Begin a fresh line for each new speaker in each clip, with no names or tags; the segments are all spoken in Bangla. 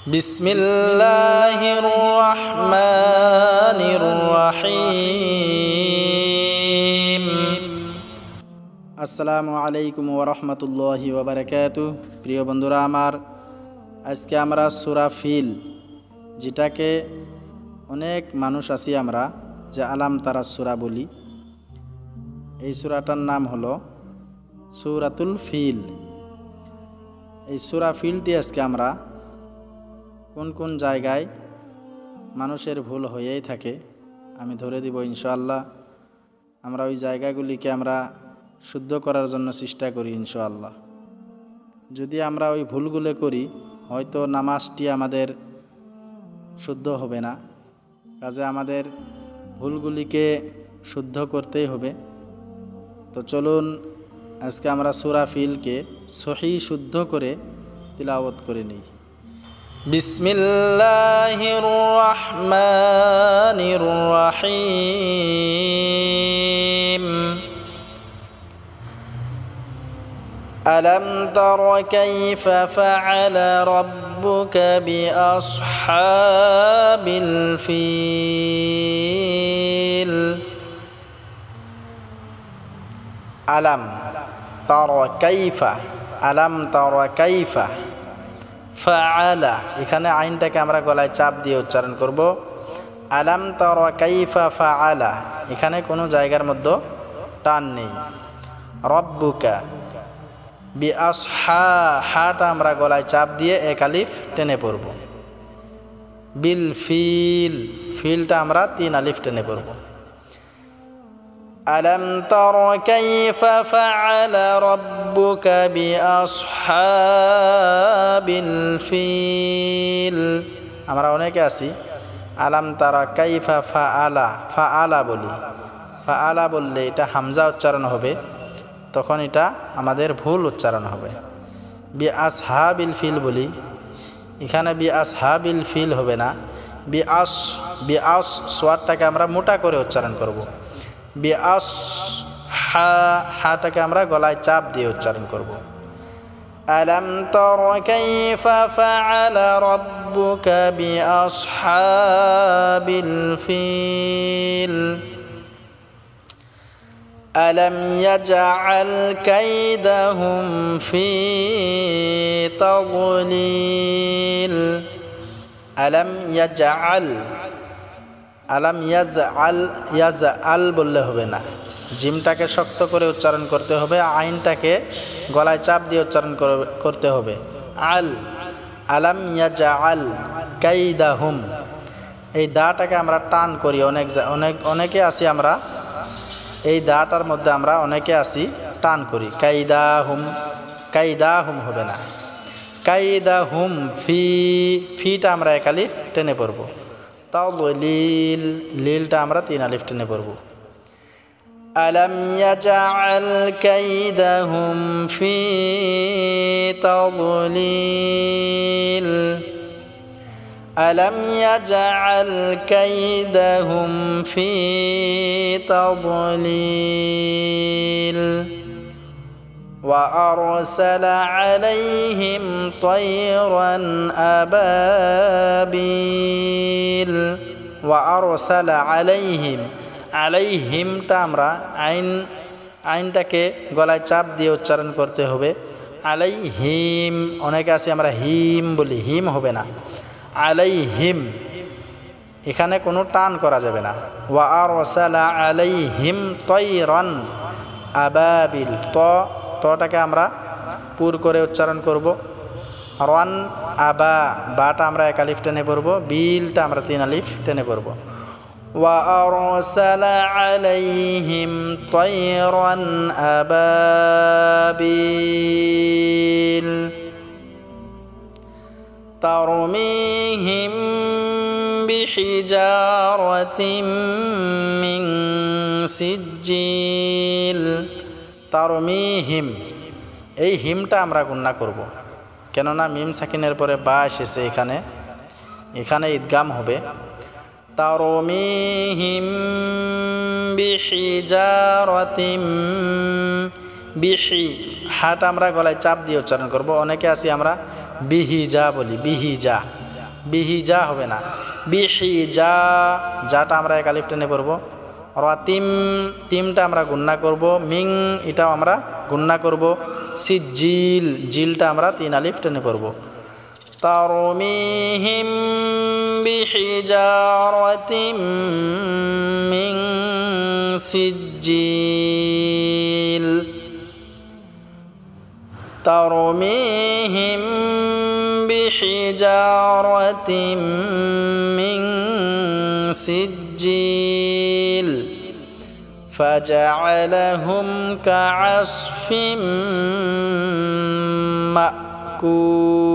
বিসমিল্লাহির রহমানির রহিম। আসসালামু আলাইকুম ওয়া রাহমাতুল্লাহি ওয়া বারাকাতুহু। প্রিয় বন্ধুরা আমার, আজকে আমরা সূরা ফিল, যেটাকে অনেক মানুষ আছি আমরা যে আলাম তারা সূরা বলি, এই সূরাটার নাম হলো সূরাতুল ফিল। এই সূরা ফিলটি আজকে আমরা কোন কোন জায়গায় মানুষের ভুল হয়েই থাকে আমি ধরে দিব ইনশাআল্লাহ। আমরা ওই জায়গাগুলিকে আমরা শুদ্ধ করার জন্য চেষ্টা করি ইনশাআল্লাহ। যদি আমরা ওই ভুলগুলো করি, হয়তো নামাজটি আমাদের শুদ্ধ হবে না। কাজে আমাদের ভুলগুলিকে শুদ্ধ করতেই হবে। তো চলুন আজকে আমরা সূরা ফিলকে সহি শুদ্ধ করে তিলাওয়াত করে নিই। বিসমিল্লাহির রহমানির রহিম। আলাম তারা কাইফা ফাআলা রাব্বুকা বিআসহাবিল ফিল। আলাম তারা কাইফা, আলাম তারা কাইফা ফাআলা, এখানে আইনটাকে আমরা গলায় চাপ দিয়ে উচ্চারণ করব। আলাম তারা কাইফা ফাআলা, এখানে কোনো জায়গার মধ্যে টান নেই। রব্বুকা বিআসহা, হাটা আমরা গলায় চাপ দিয়ে এক আলিফ টেনে পড়ব। বিল ফিল, ফিলটা আমরা 3 আলিফ টেনে পড়ব। আলাম তারা কাইফা ফাআলা রাব্বুকা বিআসহাবিল ফিল। আমরা অনেকে আছি আলাম তারা কাইফা ফাআলা, ফাআলা বলি। ফাআলা বললে এটা হামজা উচ্চারণ হবে, তখন এটা আমাদের ভুল উচ্চারণ হবে। বিআসহাবিল ফিল বলি, এখানে বিআসহাবিল ফিল হবে না। বিআস, বিআস সোয়াদটাকে আমরা মোটা করে উচ্চারণ করব। বিআস হা, হাটাকে আমরা গলায় চাপ দিয়ে উচ্চারণ করব। আলাম তারা কাইফা ফাআলা রাব্বুকা বিআসহাবিল ফিল। আলাম ইয়াজআল কাইদাহুম ফি তাদলিল। আলাম ইয়াজআল, আলাম ইয়াজআল, ইয়াজআল বললে হবে না, জিমটাকে শক্ত করে উচ্চারণ করতে হবে, আইনটাকে গলায় চাপ দিয়ে উচ্চারণ করতে হবে। আল, আলাম ইয়াজআল কাইদাহুম, এই দাটাকে আমরা টান করি। অনেকে আছি আমরা এই দাটার মধ্যে আমরা অনেকে আছি টান করি। কাইদাহুম, কাইদাহুম হবে না। কাইদাহুম ফি, ফিটা আমরা এক আলিফ টেনে পড়ব। তাদলিল, লিলটা আমরা 3 আলিফ টেনে পড়ব। আলাম ইয়াজআল কাইদাহুম ফি তাদলিল। আলাম ইয়াজআল কাইদাহুম ফি তাদলিল। ওয়া আরসালা আলাইহিম তায়রান আবাবিল। ওয়া আরসালা আলাইহিম, আলাইহিমটা আমরা আইনটাকে গলায় চাপ দিয়ে উচ্চারণ করতে হবে। আলাইহিম, অনেকে আছে আমরা হিম বলি, হিম হবে না। আলাইহিম, এখানে কোনো টান করা যাবে না। ওয়া আরসালা আলাইহিম তায়রান আবাবিল, তটাকে আমরা পুর করে উচ্চারণ করব। রান আবা, বাটা আমরা এক আলিফ টেনে পড়ব। বিলটা আমরা 3 আলিফ টেনে পড়ব। ওয়া আরসালা আলাইহিম তায়রান আবাবিল তারমিহিম বিহিজারাতিম মিন সিজ্জিল। তারমিহিম, এই হিমটা আমরা গুণনা করব, কেননা মিম সাকিনের পরে বা এসেছে, এখানে ইদগাম হবে। তারমিহিম বিহিজারাতিম, বিহি, হাটা আমরা গলায় চাপ দিয়ে উচ্চারণ করব। অনেকে আছি আমরা বিহিজা বলি, বিহিজা, বিহিজা হবে না, বিহিজা, যাটা আমরা এক আলিফ টেনে পড়ব। রাতিম, তিমটা আমরা গুন্না করব। মিং, এটাও আমরা গুন্না করব। সিজিল, জিলটা আমরা 3 আলিফ টেনে পড়ব। তারমিহিম বিহিজারাতিম মিন সিজিল, তারমিহিম বিহিজারাতিম মিন সিজিল ফাজআলাহুম কাআসফিম মাকুল।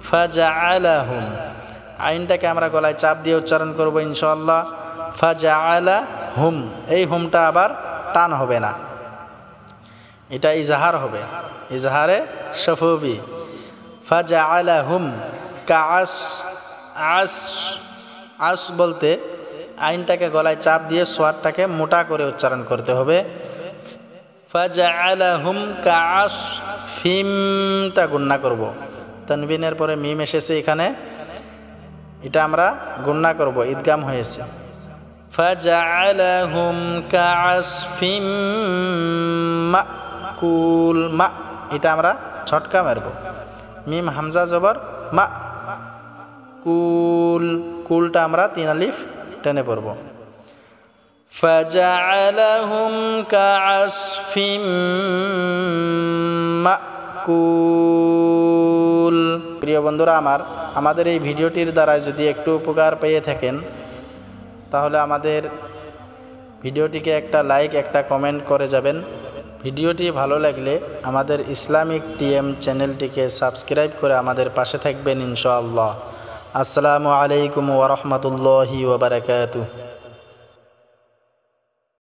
ফাজআলাহুম, আইনটাকে আমরা গলায় চাপ দিয়ে উচ্চারণ করব ইনশাআল্লাহ। ফাজআলাহুম, এই হুমটা আবার টান হবে না, এটা ইজহার হবে, ইজহারে শফবি। ফাজআলাহুম কাআস, আস, আস বলতে আইনটাকে গলায় চাপ দিয়ে সোয়াদটাকে মোটা করে উচ্চারণ করতে হবে। ফাজআলাহুম কাআসফিমটা গুন্না করব। তানবিনের পরে মিম এসেছে এখানে, এটা আমরা গুন্না করব, ইদগাম হয়েছে। ফাজআলাহুম কাআসফিম মাকুল, মা, এটা আমরা ছটকা মারব। মিম হামজা জবর মা, কুল, কুলটা আমরা 3 আলিফ টেনে পড়ব। ফাজআলাহুম কাআসফিম মাকুল। প্রিয় বন্ধুরা আমার, আমাদের এই ভিডিওটির দ্বারা যদি একটু উপকার পেয়ে থাকেন তাহলে আমাদের ভিডিওটিকে একটা লাইক, একটা কমেন্ট করে যাবেন। ভিডিওটি ভালো লাগলে আমাদের ইসলামিক টিএম চ্যানেলটিকে সাবস্ক্রাইব করে আমাদের পাশে থাকবেন ইনশাআল্লাহ। আসসালামু আলাইকুম ওয়া রাহমাতুল্লাহি ওয়া বারাকাতুহু।